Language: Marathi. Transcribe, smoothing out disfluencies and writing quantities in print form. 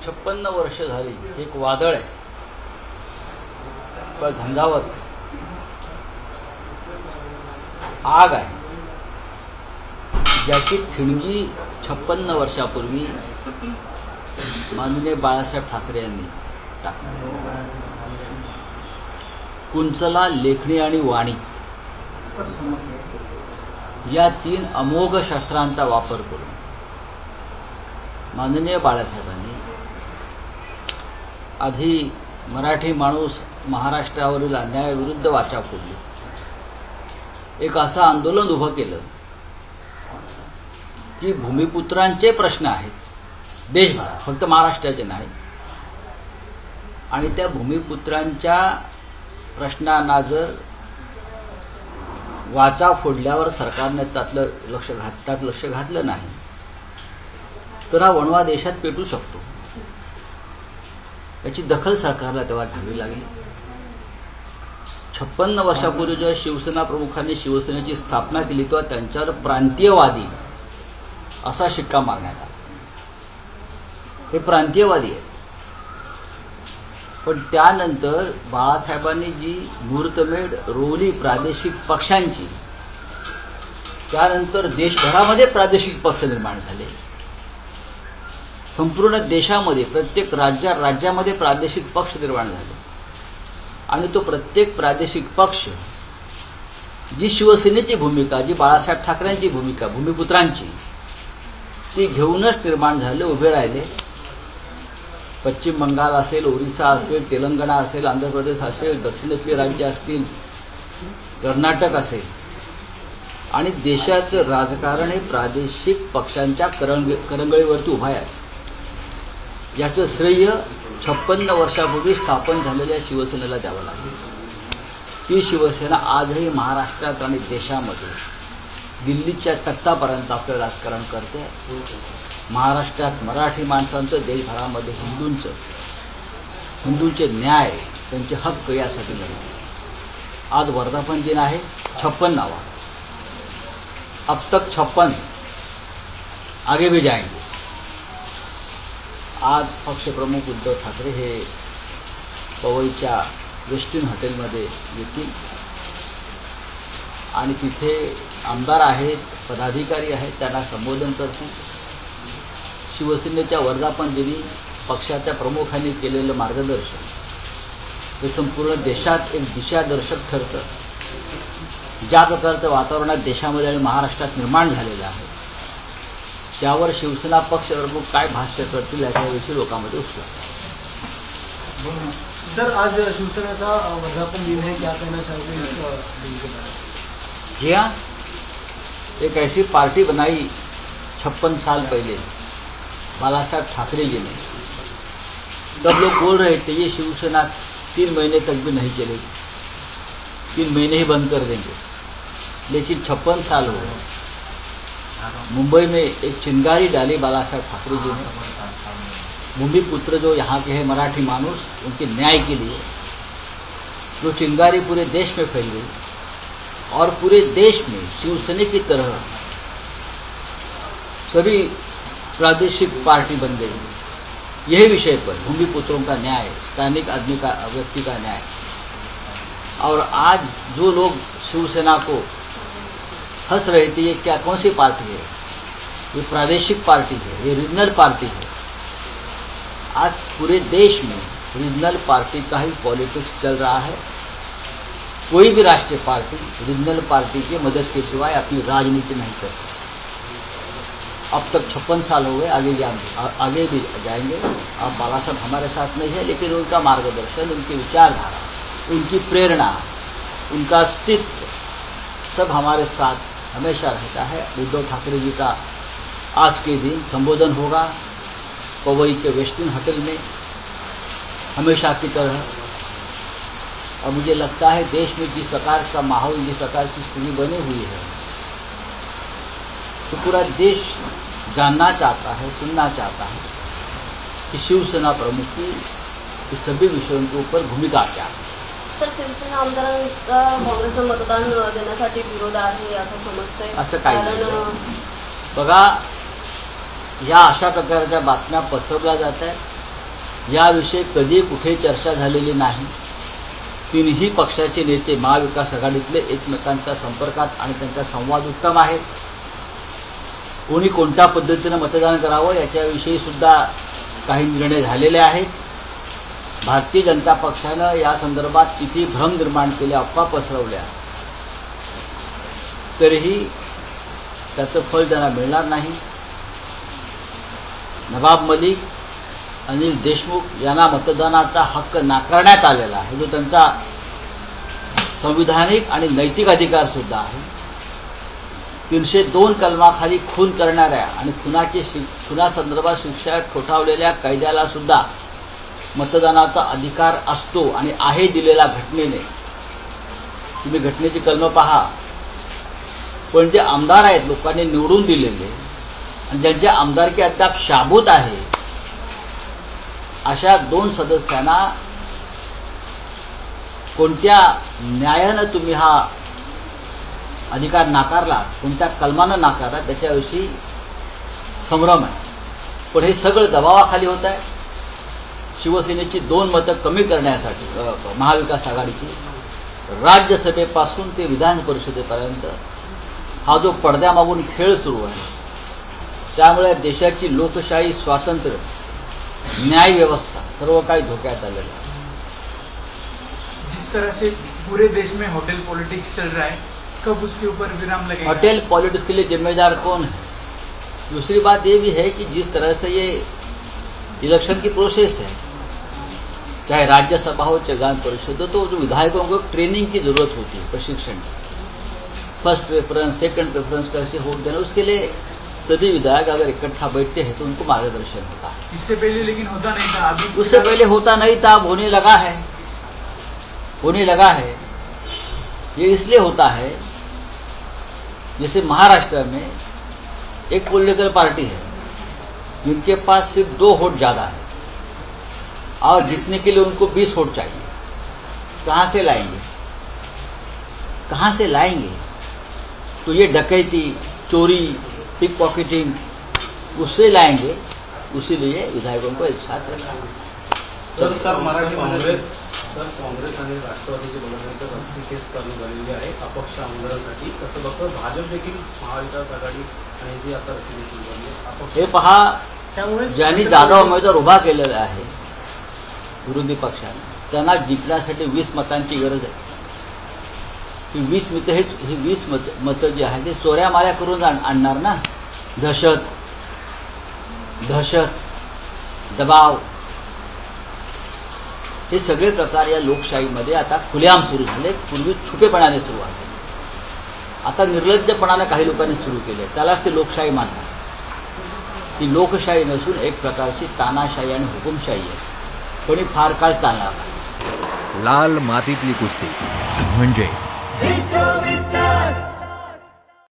56 वर्ष झाली एक वादळ आहे, झंझावत आहे, आग आहे, ज्याची ठिणगी 56 वर्षापूर्वी माननीय बाळासाहेब ठाकरे यांनी टाकली. कुंचला, लेखणी आणि वाणी या 3 अमोघ शस्त्रांचा वापर करून माननीय बाळासाहेबांनी आधी मराठी माणूस महाराष्ट्रावरील अन्यायाविरुद्ध वाचा फोडली. एक असं आंदोलन उभं केलं की भूमिपुत्रांचे प्रश्न आहेत देशभरात, फक्त महाराष्ट्राचे नाही, आणि त्या भूमिपुत्रांच्या प्रश्नांना जर वाचा फोडल्यावर सरकारने त्यात लक्ष घातलं नाही तर हा वणवा देशात पेटू शकतो. याची दखल सरकारला तेव्हा घ्यावी लागली. 56 वर्षापूर्वी जेव्हा शिवसेना प्रमुखांनी शिवसेनेची स्थापना केली तेव्हा त्यांच्यावर प्रांतीयवादी असा शिक्का मारण्यात आला. हे प्रांतीयवादी आहेत. पण त्यानंतर बाळासाहेबांनी जी मुहूर्तमेढ रोवली प्रादेशिक पक्षांची, त्यानंतर देशभरामध्ये प्रादेशिक पक्ष निर्माण झाले. संपूर्ण देशामध्ये प्रत्येक राज्यामध्ये प्रादेशिक पक्ष निर्माण झाले आणि तो प्रत्येक प्रादेशिक पक्ष जी शिवसेनेची भूमिका, जी बाळासाहेब ठाकरेंची भूमिका भूमिपुत्रांची, ती घेऊनच निर्माण झाले, उभे राहिले. पश्चिम बंगाल असेल, ओरिसा असेल, तेलंगणा असेल, आंध्र प्रदेश असेल, दक्षिणेतली राज्य असतील, कर्नाटक असेल, आणि देशाचं राजकारण हे प्रादेशिक पक्षांच्या करंगळीवरती उभा आहे. याचं श्रेय 56 वर्षापूर्वी स्थापन झालेल्या शिवसेनेला द्यावं लागेल. ती शिवसेना आजही महाराष्ट्रात आणि देशामध्ये दिल्लीच्या तख्तापर्यंत आपलं राजकारण करते. महाराष्ट्रात मराठी माणसांचं, देशभरामध्ये हिंदूंचे न्याय, त्यांचे हक्क यासाठी लढते. आज वर्धापन दिन आहे 56 नावा. अब तक 56, आगे भी जाएंगे. आज पक्षप्रमुख उद्धव ठाकरे हे पवईच्या वेस्टिन हॉटेलमध्ये येतील आणि तिथे आमदार आहेत, पदाधिकारी आहेत, त्यांना संबोधन करतील. शिवसेनेच्या वर्धापन दिनी पक्षाच्या प्रमुखांनी केलेलं मार्गदर्शन हे संपूर्ण देशात एक दिशादर्शक ठरतं. ज्या प्रकारचं वातावरणात देशामध्ये आणि महाराष्ट्रात निर्माण झालेलं आहे त्यावर शिवसेना पक्ष प्रमुख काय भाष्य करतील याच्याविषयी लोकांमध्ये उत्सुकता. सर, आज शिवसेनेचा वर्धापन दिन है, क्या कहना चाहोगे इस दिन के बारे में? जी हाँ, एक ऐसी पार्टी बनाई 56 साल पहले बाला साहब ठाकरे जी ने. तब लोग बोल रहे थे ये शिवसेना 3 महीने तक भी नहीं चलेगी, 3 महीने ही बंद कर देंगे. लेकिन 56 साल हो गए. मुंबई में एक चिंगारी डाली बाला साहब ठाकरे जी ने. भूमिपुत्र जो यहाँ के हैं मराठी मानुस, उनके न्याय के लिए जो चिंगारी पूरे देश में फैल गई और पूरे देश में शिवसेना की तरह सभी प्रादेशिक पार्टी बन गई. यही विषय पर भूमिपुत्रों का न्याय, स्थानिक आदमी का, व्यक्ति का न्याय. और आज जो लोग शिवसेना को हंस रहे थे, ये क्या, कौन सी पार्टी है, ये प्रादेशिक पार्टी है, ये रीजनल पार्टी है. आज पूरे देश में रीजनल पार्टी का ही पॉलिटिक्स चल रहा है. कोई भी राष्ट्रीय पार्टी रीजनल पार्टी की मदद के सिवाय अपनी राजनीति नहीं कर सकती. अब तक 56 साल हो गए, आगे भी जाएंगे. अब बाला साहब हमारे साथ नहीं है, लेकिन उनका मार्गदर्शन, उनकी विचारधारा, उनकी प्रेरणा, उनका अस्तित्व सब हमारे साथ हमेशा रहता है. उद्धव ठाकरे जी का आज के दिन संबोधन होगा पवई के वेस्टिन होटल में हमेशा की तरह. और मुझे लगता है देश में जिस प्रकार का माहौल, जिस प्रकार की स्थिति बनी हुई है, तो पूरा देश जानना चाहता है, सुनना चाहता है कि शिवसेना प्रमुख की इस सभी विषयों के ऊपर भूमिका क्या है. तर शिवसेना आमदारांचा काँग्रेसला मतदान देण्यासाठी विरोध आहे असं समजतंय. असं काही नाही. बघा, या अशा प्रकारच्या बातम्या पसरवल्या जात आहेत. याविषयी कधी कुठे चर्चा झालेली नाही. तीनही पक्षाचे नेते महाविकास आघाडीतले एकमेकांच्या संपर्कात आणि त्यांचा संवाद उत्तम आहे. कोणी कोणत्या पद्धतीनं मतदान करावं याच्याविषयी सुद्धा काही निर्णय झालेले आहेत. भारतीय जनता पक्षानं या संदर्भात किती भ्रम निर्माण केले, अफवा पसरवल्या, तरीही त्याचं फळ त्यांना मिळणार नाही. नवाब मलिक, अनिल देशमुख यांना मतदानाचा हक्क नाकारण्यात आलेला आहे, जो त्यांचा संविधानिक आणि नैतिक अधिकार सुद्धा आहे. 302 कलमाखाली खून करणाऱ्या आणि खुनासंदर्भात शिक्षा ठोठावलेल्या कैद्याला सुद्धा मतदानाचा अधिकार असतो आणि आहे दिलेला घटनेने. तुम्ही घटनेची कलमं पहा. पण जे आमदार आहेत लोकांनी निवडून दिलेले आणि ज्यांची आमदारकी अद्याप शाबूत आहे, अशा 2 सदस्यांना कोणत्या न्यायानं तुम्ही हा अधिकार नाकारला, कोणत्या कलमानं नाकारला, त्याच्याविषयी संभ्रम आहे. पण हे सगळं दबावाखाली होत आहे. शिवसेनेची 2 मतं कमी करण्यासाठी महाविकास आघाडीची राज्यसभेपासून ते विधान परिषदेपर्यंत हा जो पडद्यामागून खेळ सुरू आहे, त्यामुळे देशाची लोकशाही, स्वातंत्र्य, न्याय व्यवस्था सर्व काही धोक्यात आलेलं आहे. जिस तरह से पूरे देश में होटल पॉलिटिक्स चल रहा है, कब उसके ऊपर विराम लगेगा? होटल पॉलिटिक्स के लिए जिम्मेदार कौन है? दूसरी बात ये भी है कि जिस तरह से ये इलेक्शन की प्रोसेस है, चाहे राज्यसभा हो चाहे विधान परिषद हो, तो जो विधायकों को ट्रेनिंग की ज़रूरत होती है, प्रशिक्षण, फर्स्ट प्रेफरेंस, सेकंड प्रेफरेंस कैसे वोट देना, उसके लिए सभी विधायक अगर इकट्ठा बैठते हैं तो उनको मार्गदर्शन होता है. इससे पहले लेकिन होता नहीं था. अभी उससे पहले होता नहीं था, अब होने लगा है. होने लगा है. ये इसलिए होता है, जैसे महाराष्ट्र में एक पॉलिटिकल पार्टी है जिनके पास सिर्फ 2 वोट ज़्यादा है और जीतने के लिए उनको 20 वोट चाहिए. कहाँ से लाएंगे? कहाँ से लाएंगे? तो ये डकैती, चोरी, पिक पॉकेटिंग उससे लाएंगे. उसीलिए विधायकों को एक साथ रखा. सर काँग्रेस आणि राष्ट्रवादीचे बोलण्यानंतर 80 केस चालू झालेली आहे अपक्ष आमदारांसाठी. तसं बघतो भाजप देखील महाविकास आघाडी आणि जी आता रस्सी सुरू झाली आहे अपक्ष. हे पहा, ज्यांनी जादा उमेदवार उभा केलेला आहे विरोधी पक्षाने, त्यांना जिंकण्यासाठी 20 मतांची गरज आहे. ही 20 मतं, ही 20 मतं जी आहेत ते चोऱ्या माऱ्या करून आणणार ना. दहशत, दबाव, हे सगळे प्रकार या लोकशाहीमध्ये आता खुलेआम सुरू झाले. पूर्वी छुपेपणाने सुरू आहे, आता निर्लज्जपणाने काही लोकांनी सुरू केले. त्यालाच ते लोकशाही मानतात. ही लोकशाही नसून एक प्रकारची तानाशाही आणि हुकुमशाही आहे. पण ही फार काळ चालणार नाही. लाल मातीतली कुस्ती म्हणजे